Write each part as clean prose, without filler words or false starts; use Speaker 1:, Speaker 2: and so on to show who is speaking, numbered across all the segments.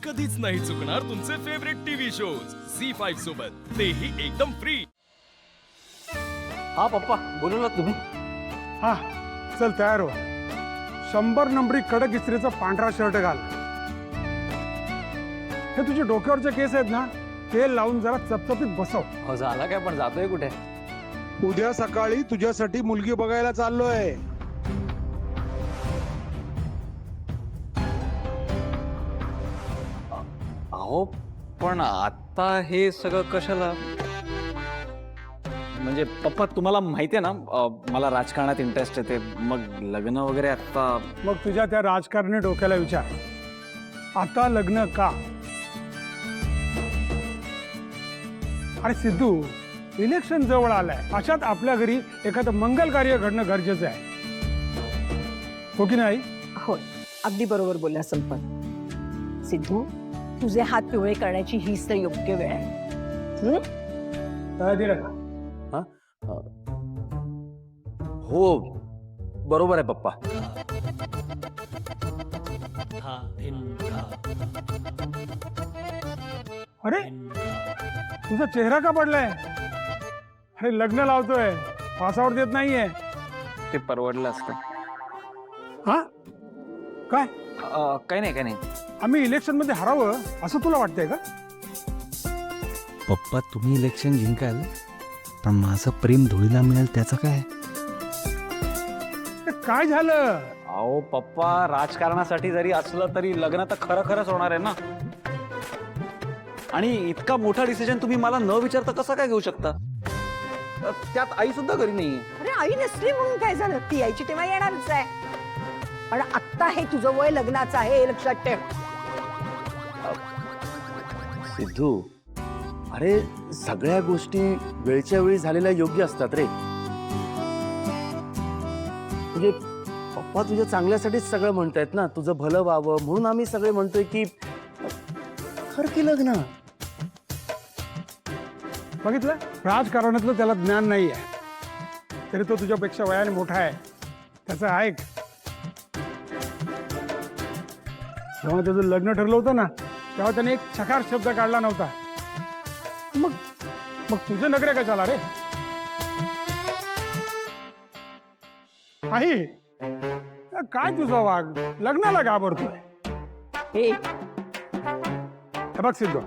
Speaker 1: कधीच नाही चुकणार तुमचे फेवरेट टीव्ही शोज झी5 सोबत, तेही एकदम फ्री।
Speaker 2: हा पप्पा बोलू ना तुम्ही।
Speaker 3: हा चल तयार हो। 100 नंबरी कडक इस्त्रीचा पांढरा शर्ट घाल। हे तुझे डोक्यावरचे केस आहेत ना, तेल लावून जरा चपचपीत बसव।
Speaker 2: हो झाला काय, पण जातोय कुठे?
Speaker 3: उद्या सकाळी तुझ्यासाठी मुलगी बघायला चाललोय।
Speaker 2: अहो पण आता हे सगळं कशाला? म्हणजे पप्पा तुम्हाला माहिती आहे ना, मला राजकारणात इंटरेस्ट येते, मग लग्न वगैरे आता।
Speaker 3: मग तुझ्या त्या राजकारणी डोक्याला विचार, आता लग्न का? अरे सिद्धू, इलेक्शन जवळ आलंय, अशात आपल्या घरी एखादं मंगल कार्य घडणं गरजेचं आहे, हो की नाही?
Speaker 4: हो, अगदी बरोबर बोलला संपत। सिद्धू, तुझे हात पिवळे करण्याची हीच तर योग्य वेळ आहे।
Speaker 3: तळादी नका।
Speaker 2: हो बरोबर आहे पप्पा।
Speaker 3: अरे तुझा चेहरा का पडलाय? अरे लग्न लावतोय, पासावर देत नाहीये।
Speaker 2: ते परवडलं असतं।
Speaker 3: हा काय?
Speaker 2: काही नाही काही नाही।
Speaker 3: आम्ही इलेक्शन मध्ये हरावं असं तुला वाटतंय का?
Speaker 5: पप्पा तुम्ही इलेक्शन जिंकाल, पण माझं प्रेम धुळीला मिळेल त्याचं काय?
Speaker 3: ते काय झालं?
Speaker 2: अहो पप्पा, राजकारणासाठी जरी असलं तरी लग्न तर खरं खरंच होणार आहे ना। आणि इतका मोठा डिसिजन तुम्ही मला न विचारता कसं काय घेऊ शकता? त्यात आई सुद्धा घरी नाहीये।
Speaker 4: अरे आई नसली म्हणून काय झालं, ती यायची तेव्हा येणारच आहे, पण आत्ता हे तुझं वय लग्नाचं आहे, हे लक्षात ठेव।
Speaker 6: सिद्धू, अरे सगळ्या गोष्टी वेळच्या वेळी झालेल्या योग्य असतात रे। म्हणजे पप्पा तुझ्या चांगल्यासाठीच सगळं म्हणतायत ना, तुझं भलं व्हावं म्हणून आम्ही सगळे म्हणतोय की कर की लग्न।
Speaker 3: बघितलं, राजकारणातलं त्याला ज्ञान नाहीये, तरी तो तुझ्यापेक्षा वयाने मोठा आहे, त्याचं ऐक। जेव्हा त्याचं लग्न ठरलं होतं ना, तेव्हा त्याने एक छकार शब्द काढला नव्हता। मग मग तुझे नखरे कशाला रे? आई, काय तुझा वाग, लग्नाला घाबरतोय?
Speaker 4: हे
Speaker 3: हे बघ सिद्धू,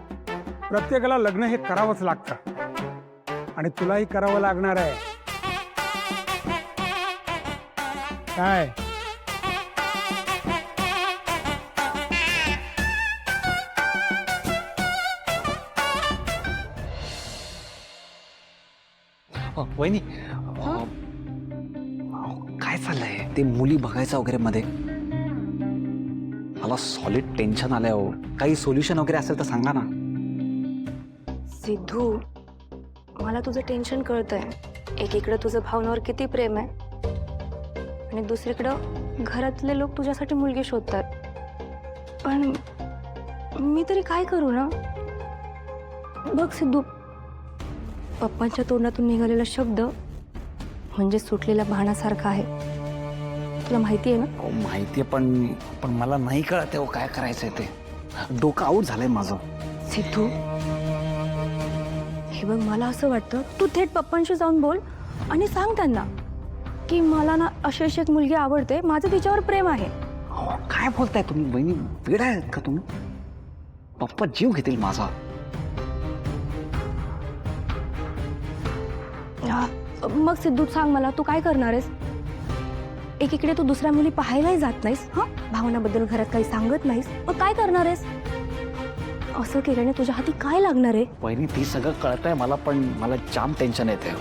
Speaker 3: प्रत्येकाला लग्न हे करावंच लागतं, आणि तुलाही करावं लागणार आहे। काय?
Speaker 2: वहिनी, काय चाललंय? ते मुली बघायचं वगैरे मध्ये मला सॉलिड टेन्शन आलंय हो। काही सोल्युशन वगैरे असेल तर सांगा ना।
Speaker 7: सिद्धू, मला तुझं टेन्शन कळतंय। एकीकडे तुझं भावनावर किती प्रेम आहे, आणि दुसरीकडं घरातले लोक तुझ्यासाठी मुलगी शोधतात, पण मी तरी काय करू ना? बघ सिद्धू, पप्पांच्या तोंडातून निघालेला शब्द म्हणजे सुटलेल्या बाणासारखा आहे, तुला माहिती आहे ना?
Speaker 2: माहितीये, पण पण मला नाही कळत हो काय करायचंय ते। डोकं आऊट झालंय माझं।
Speaker 7: सिद्धू, हे बघ, मला असं वाटतं तू थेट पप्पांशी जाऊन बोल आणि सांग त्यांना की मला ना अशी अशी एक मुलगी आवडते, माझं तिच्यावर प्रेम आहे।
Speaker 2: अहो, काय बोलताय तुम्ही बहिणी? वेडा आहेत का तुम्ही? पप्पा जीव घेतील माझा।
Speaker 7: मग सिद्धू सांग मला, तू काय करणार आहेस? एकीकडे तू दुसऱ्या मुली पाहायलाही जात नाहीस, हा भावनाबद्दल घरात काही सांगत नाहीस, मग काय करणार आहेस? असं केल्याने तुझ्या हाती काय लागणार आहे?
Speaker 2: बहिणी, ती सगळं कळतंय मला, पण मला जाम टेन्शन येते।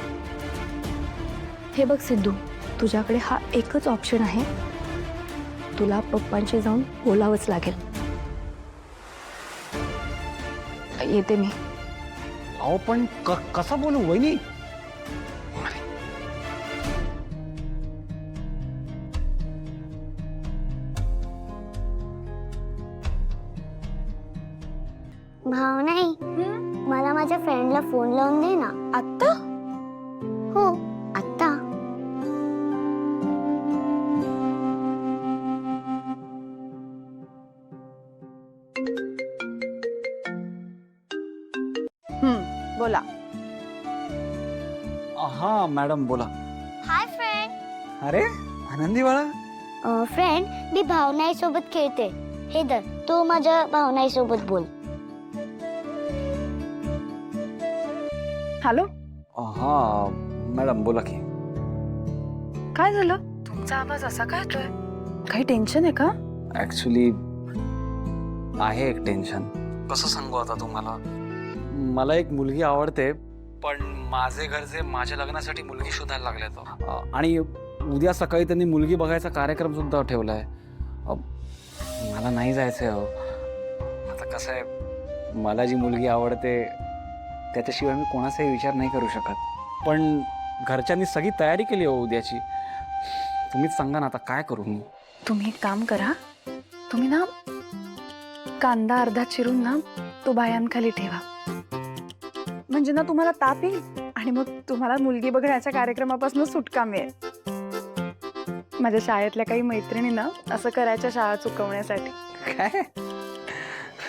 Speaker 7: हे बघ सिद्धू, तुझ्याकडे हा एकच ऑप्शन आहे, तुला पप्पांशी जाऊन बोलावंच लागेल। येते मी।
Speaker 2: अहो पण कसं बोलू वहिनी?
Speaker 8: भाव नाही, मला माझ्या फ्रेंडला फोन लावून दे ना।
Speaker 7: आत्ता?
Speaker 8: हो आत्ता।
Speaker 4: बोला.
Speaker 2: हा मॅडम बोला.
Speaker 8: Hi friend.
Speaker 2: अरे आनंदी बाळा.
Speaker 8: फ्रेंड, मी भावनाई सोबत खेळते. हे धर, तू माझ्या भावनाई सोबत बोल.
Speaker 4: हॅलो,
Speaker 2: हा मॅडम बोला की.
Speaker 4: काय झालं? तुमचा आवाज असा काय येतोय? काही टेन्शन आहे का?
Speaker 2: ऍक्च्युली आहे एक टेन्शन. कसं सांगू आता तुम्हाला. मला एक मुलगी आवडते, पण माझे घरचे माझ्या लग्नासाठी मुलगी शोधायला लागले. आणि उद्या सकाळी त्यांनी मुलगी बघायचा कार्यक्रम सुद्धा ठेवलाय. मला नाही जायचंय. आता कसं आहे, मला जी मुलगी आवडते त्याच्याशिवाय मी कोणाचाही विचार नाही करू शकत. पण घरच्यांनी सगळी तयारी केली हो उद्याची. तुम्हीच सांगा ना आता काय करू मी.
Speaker 9: तुम्ही एक काम करा, तुम्ही ना कांदा अर्धा चिरून ना तो बायांखाली ठेवा, म्हणजे ना तुम्हाला ताप येईल आणि मग तुम्हाला मुलगी बघण्याच्या कार्यक्रमापासून सुटका मिळेल. माझ्या शाळेतल्या काही मैत्रिणी ना असं करायच्या शाळा चुकवण्यासाठी.
Speaker 2: काय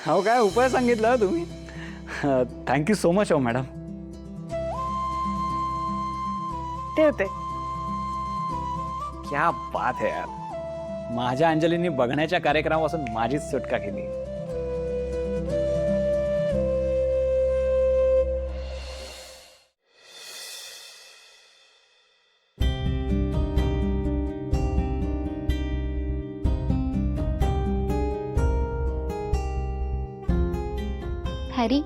Speaker 2: हो, काय उपाय सांगितला तुम्ही. थँक्यू सो मच हो मॅडम.
Speaker 9: ठेवते.
Speaker 2: क्या बात है यार. माझ्या अंजलीने बघण्याच्या कार्यक्रमापासून माझीच सुटका केली.
Speaker 10: हॅरी,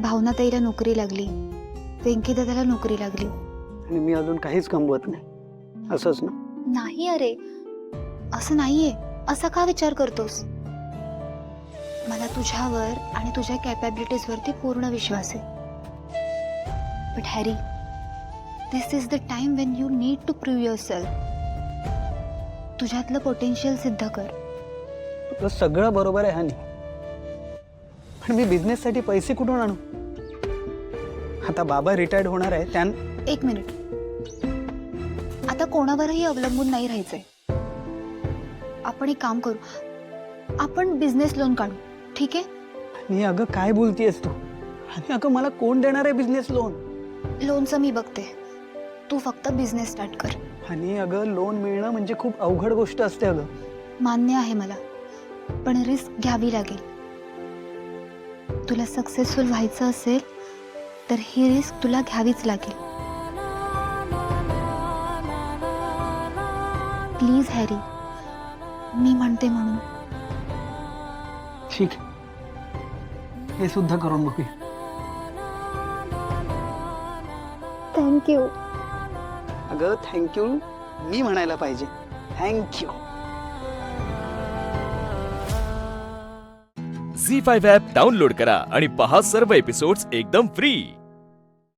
Speaker 10: भावना ताईला नोकरी लागली, वेंकी दादाला नोकरी लागली.
Speaker 6: आणि मी अजून काहीच कमवत नाही, असंच ना.
Speaker 10: नाही अरे, असं नाहीये. असा का विचार करतोस? मला तुझ्यावर आणि तुझ्या कॅपॅबिलिटीजवरती पूर्ण विश्वास आहे. But Harry, this is the time when you need to prove yourself. तुझ्यातलं पोटेन्शियल सिद्ध कर.
Speaker 6: तुझं सगळं बरोबर आहे हनी, पण मी बिझनेससाठी पैसे कुठून आणू? आता बाबा रिटायर्ड होणार आहे त्यां.
Speaker 10: एक मिनिट. आता कोणावरही अवलंबून नाही राहायचंय. आपण एक काम करू, आपण बिझनेस लोन काढू, ठीक आहे?
Speaker 6: आणि अगं काय बोलतीयस तू? आणि अगं मला कोण देणार आहे बिझनेस लोन?
Speaker 10: लोनचं मी बघते, तू फक्त बिझनेस स्टार्ट कर.
Speaker 6: आणि अगं लोन मिळणं म्हणजे खूप अवघड गोष्ट असते अगं.
Speaker 10: मान्य आहे मला, पण रिस्क घ्यावी लागेल. तुला सक्सेसफुल व्हायचं असेल तर ही रिस्क तुला घ्यावीच लागेल. प्लीज हॅरी, मी म्हणते म्हणून.
Speaker 6: ठीक, हे सुद्धा करून बघूया.
Speaker 10: थँक्यू.
Speaker 6: अगं थँक्यू मी म्हणायला पाहिजे. थँक्यू.
Speaker 1: झी5 ॲप डाउनलोड करा आणि पहा सर्व एपिसोड्स एकदम फ्री.